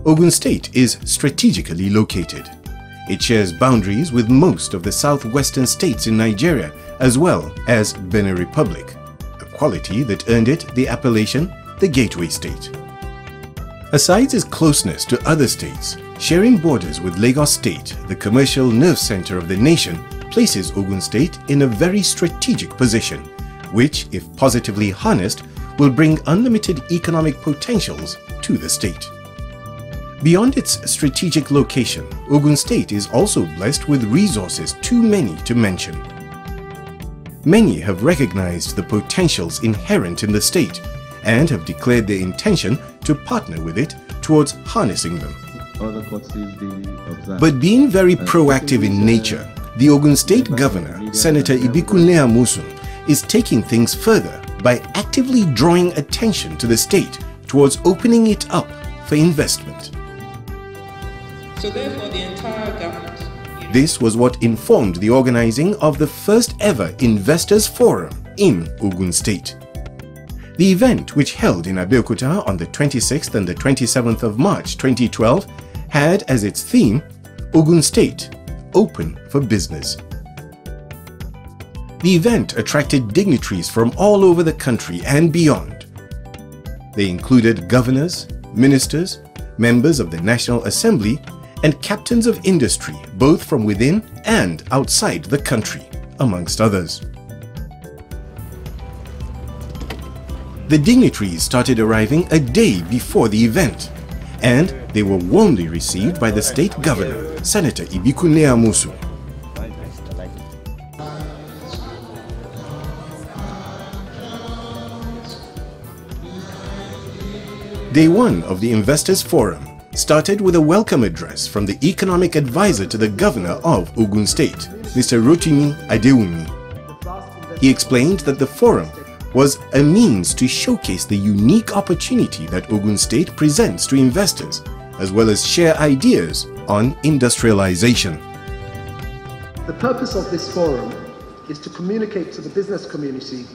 Ogun State is strategically located. It shares boundaries with most of the southwestern states in Nigeria as well as Benin Republic, a quality that earned it the appellation the Gateway State. Aside its closeness to other states, sharing borders with Lagos State, the commercial nerve center of the nation, places Ogun State in a very strategic position, which, if positively harnessed, will bring unlimited economic potentials to the state. Beyond its strategic location, Ogun State is also blessed with resources too many to mention. Many have recognized the potentials inherent in the state and have declared their intention to partner with it towards harnessing them. But being very proactive in nature, the Ogun State Governor, Senator Ibikunle Amosun, is taking things further by actively drawing attention to the state towards opening it up for investment. So therefore the entire government... This was what informed the organizing of the first ever Investors Forum in Ogun State. The event, which held in Abeokuta on the 26th and the 27th of March 2012, had as its theme, Ogun State, Open for Business. The event attracted dignitaries from all over the country and beyond. They included governors, ministers, members of the National Assembly, and captains of industry, both from within and outside the country, amongst others. The dignitaries started arriving a day before the event, and they were warmly received by the state governor, Senator Ibikunle Amosun. Day one of the Investors Forum started with a welcome address from the economic advisor to the governor of Ogun State, Mr. Rotimi Adewumi. He explained that the forum was a means to showcase the unique opportunity that Ogun State presents to investors, as well as share ideas on industrialization. The purpose of this forum is to communicate to the business community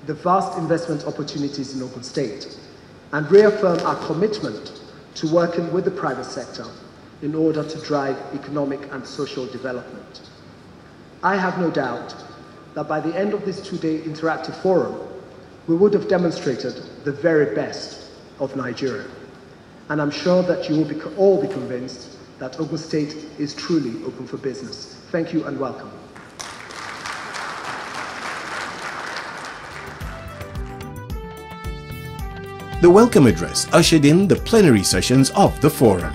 the vast investment opportunities in Ogun State and reaffirm our commitment to working with the private sector in order to drive economic and social development. I have no doubt that by the end of this two-day interactive forum, we would have demonstrated the very best of Nigeria. And I'm sure that you will all be convinced that Ogun State is truly open for business. Thank you and welcome. The welcome address ushered in the plenary sessions of the forum.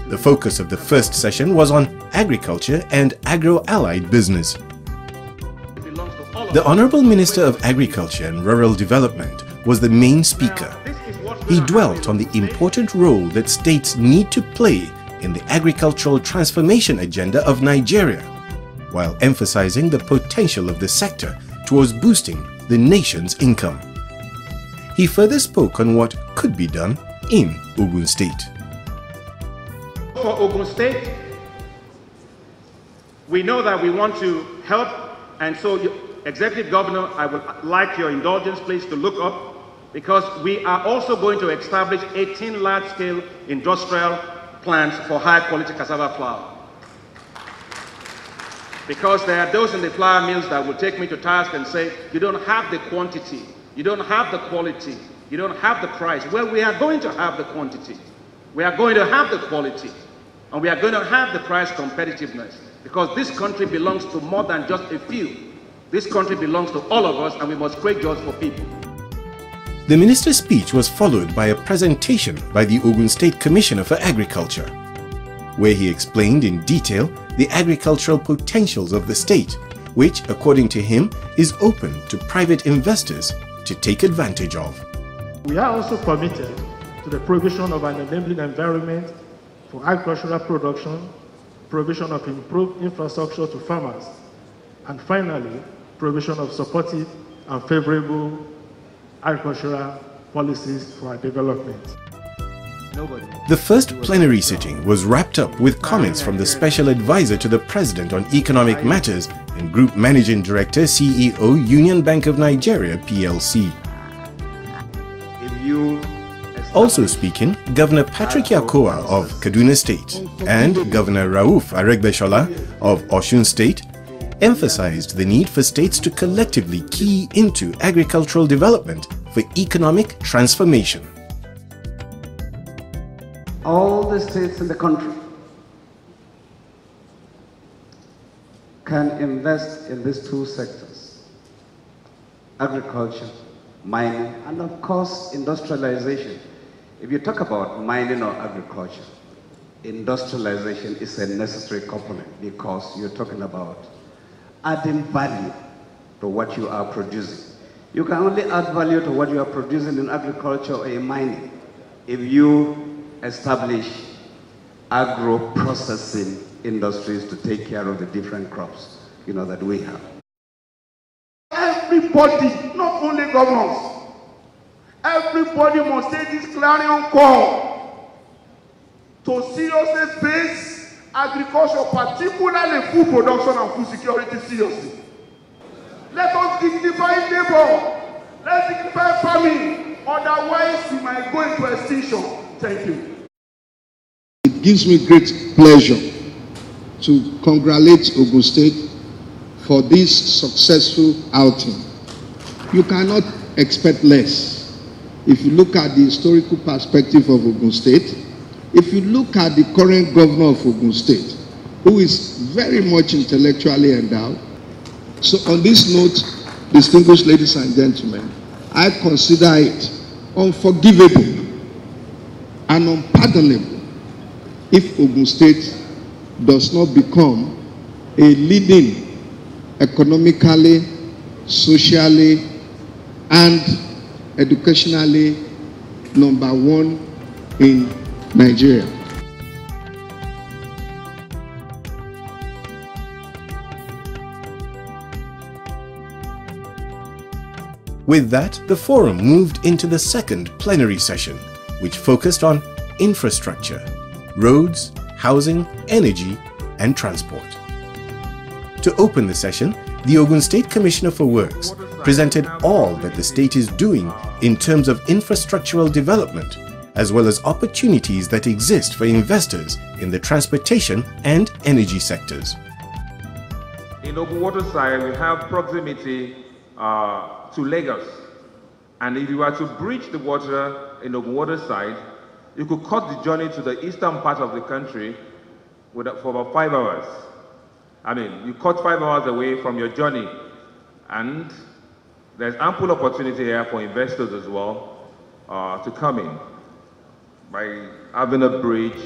The focus of the first session was on agriculture and agro-allied business. The Honorable Minister of Agriculture and Rural Development was the main speaker. He dwelt on the important role that states need to play in the agricultural transformation agenda of Nigeria, while emphasizing the potential of the sector towards boosting the nation's income. He further spoke on what could be done in Ogun State. For Ogun State, we know that we want to help, and so Executive Governor, I would like your indulgence, please, to look up, because we are also going to establish 18 large-scale industrial plants for high-quality cassava flour. Because there are those in the flour mills that will take me to task and say, you don't have the quantity, you don't have the quality, you don't have the price. Well, we are going to have the quantity, we are going to have the quality, and we are going to have the price competitiveness, because this country belongs to more than just a few. This country belongs to all of us, and we must create jobs for people. The minister's speech was followed by a presentation by the Ogun State Commissioner for Agriculture, where he explained in detail the agricultural potentials of the state, which, according to him, is open to private investors to take advantage of. We are also committed to the provision of an enabling environment for agricultural production, provision of improved infrastructure to farmers, and finally, provision of supportive and favorable agricultural policies for our development. The first plenary sitting was wrapped up with comments from the Special Advisor to the President on Economic Matters and Group Managing Director, CEO, Union Bank of Nigeria, PLC. If you Also speaking, Governor Patrick Yakowa of Kaduna State and Governor Rauf Aregbesola of Osun State emphasized the need for states to collectively key into agricultural development for economic transformation. All the states in the country can invest in these two sectors: agriculture, mining, and of course industrialization. If you talk about mining or agriculture, industrialization is a necessary component because you're talking about adding value to what you are producing. You can only add value to what you are producing in agriculture or in mining if you establish agro-processing industries to take care of the different crops, that we have. Everybody, not only governors, everybody must take this clarion call to seriously face agriculture, particularly food production and food security, seriously. Let us dignify labor. Let's dignify farming. Otherwise, we might go into extinction. Thank you. It gives me great pleasure to congratulate Ogun State for this successful outing. You cannot expect less. If you look at the historical perspective of Ogun State, if you look at the current governor of Ogun State, who is very much intellectually endowed. So on this note, distinguished ladies and gentlemen, I consider it unforgivable and unpardonable if Ogun State does not become a leading economically, socially, and educationally #1 in Nigeria. With that, the forum moved into the second plenary session, which focused on infrastructure, roads, housing, energy, and transport. To open the session, the Ogun State Commissioner for Works presented all that the state is doing in terms of infrastructural development, as well as opportunities that exist for investors in the transportation and energy sectors. In Ogun water side, we have proximity to Lagos. And if you were to bridge the water in Ogun water side, you could cut the journey to the eastern part of the country for about 5 hours. I mean, you cut 5 hours away from your journey. And there's ample opportunity here for investors as well to come in by having a bridge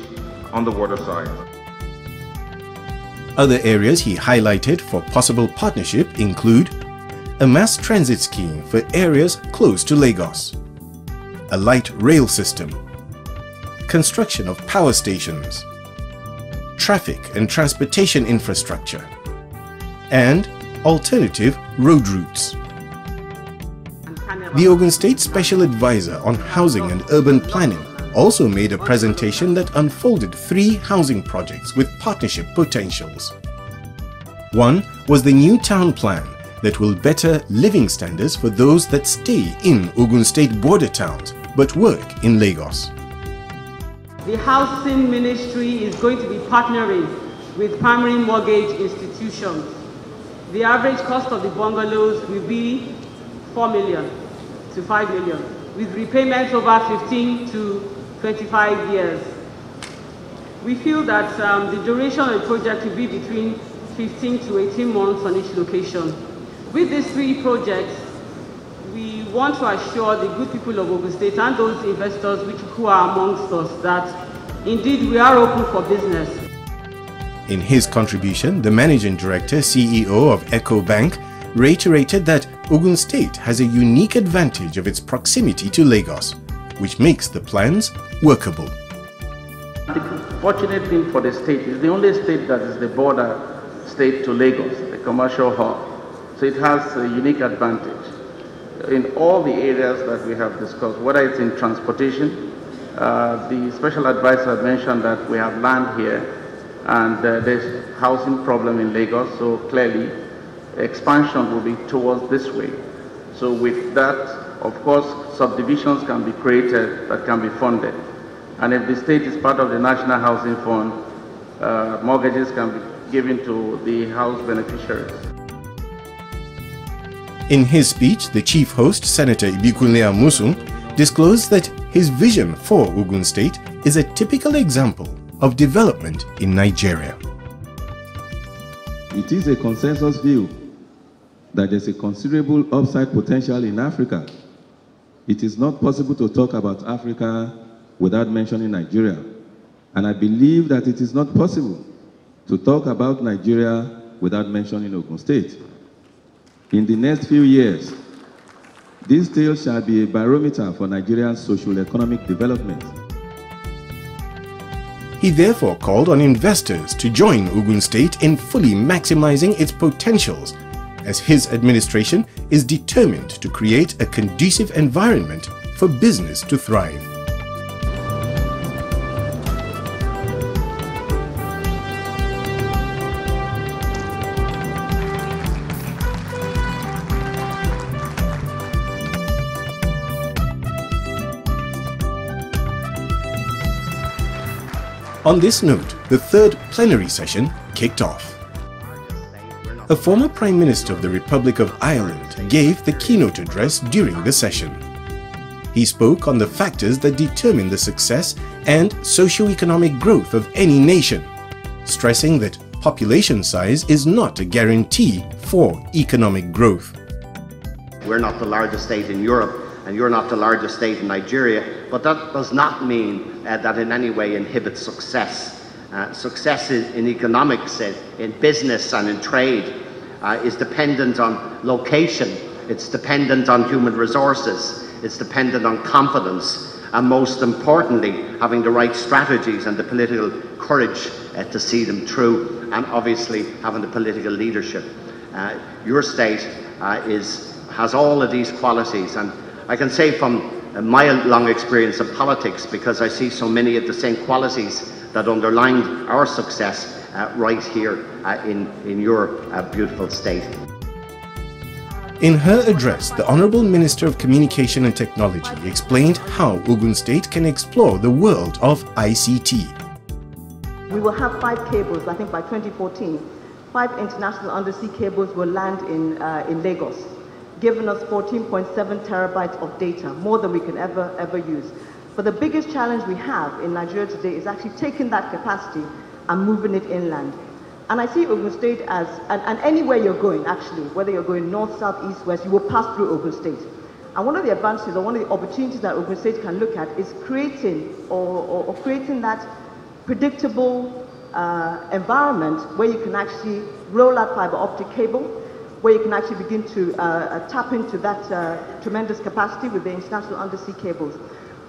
on the water side. Other areas he highlighted for possible partnership include a mass transit scheme for areas close to Lagos, a light rail system, construction of power stations, traffic and transportation infrastructure, and alternative road routes. The Ogun State Special Advisor on Housing and Urban Planning also made a presentation that unfolded 3 housing projects with partnership potentials. One was the new town plan that will better living standards for those that stay in Ogun State border towns but work in Lagos. The Housing Ministry is going to be partnering with primary mortgage institutions. The average cost of the bungalows will be 4 million to 5 million, with repayments over 15 to 25 years. We feel that the duration of the project will be between 15 to 18 months on each location. With these 3 projects, we want to assure the good people of Ogun State and those investors who are amongst us that indeed we are open for business. In his contribution, the Managing Director, CEO of Eco Bank, reiterated that Ogun State has a unique advantage of its proximity to Lagos, which makes the plans workable. The fortunate thing for the state is the only state that is the border state to Lagos, the commercial hub. So it has a unique advantage in all the areas that we have discussed, whether it's in transportation. The special advisor mentioned that we have land here and there's housing problem in Lagos, so clearly expansion will be towards this way. So with that, of course, subdivisions can be created that can be funded. And if the state is part of the National Housing Fund, mortgages can be given to the house beneficiaries. In his speech, the chief host, Senator Ibikunle Amosun, disclosed that his vision for Ogun State is a typical example of development in Nigeria. It is a consensus view that there's a considerable upside potential in Africa. It is not possible to talk about Africa without mentioning Nigeria. And I believe that it is not possible to talk about Nigeria without mentioning Ogun State. In the next few years, this tale shall be a barometer for Nigeria's socio-economic development. He therefore called on investors to join Ogun State in fully maximizing its potentials, as his administration is determined to create a conducive environment for business to thrive. On this note, the third plenary session kicked off. A former Prime Minister of the Republic of Ireland gave the keynote address during the session. He spoke on the factors that determine the success and socio-economic growth of any nation, stressing that population size is not a guarantee for economic growth. We're not the largest state in Europe, and you're not the largest state in Nigeria, but that does not mean that in any way inhibits success. Success in economics, in business and in trade is dependent on location, it's dependent on human resources, it's dependent on confidence, and most importantly, having the right strategies and the political courage to see them through, and obviously having the political leadership. Your state has all of these qualities, and I can say from my long experience in politics, because I see so many of the same qualities that underlined our success right here in your beautiful state. In her address, the Honourable Minister of Communication and Technology explained how Ogun State can explore the world of ICT. We will have 5 cables, I think by 2014. 5 international undersea cables will land in Lagos, giving us 14.7 terabytes of data, more than we can ever use. But the biggest challenge we have in Nigeria today is actually taking that capacity and moving it inland. And I see Ogun State as, and anywhere you're going actually, whether you're going north, south, east, west, you will pass through Ogun State. And one of the advantages or one of the opportunities that Ogun State can look at is creating or creating that predictable environment where you can actually roll out fiber optic cable, where you can actually begin to tap into that tremendous capacity with the international undersea cables.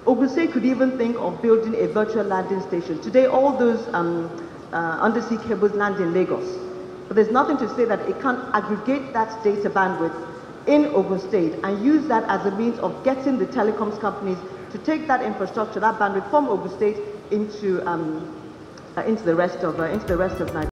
Ogun State could even think of building a virtual landing station. Today, all those undersea cables land in Lagos. But there's nothing to say that it can't aggregate that data bandwidth in Ogun State and use that as a means of getting the telecoms companies to take that infrastructure, that bandwidth from Ogun State into the rest of Nigeria.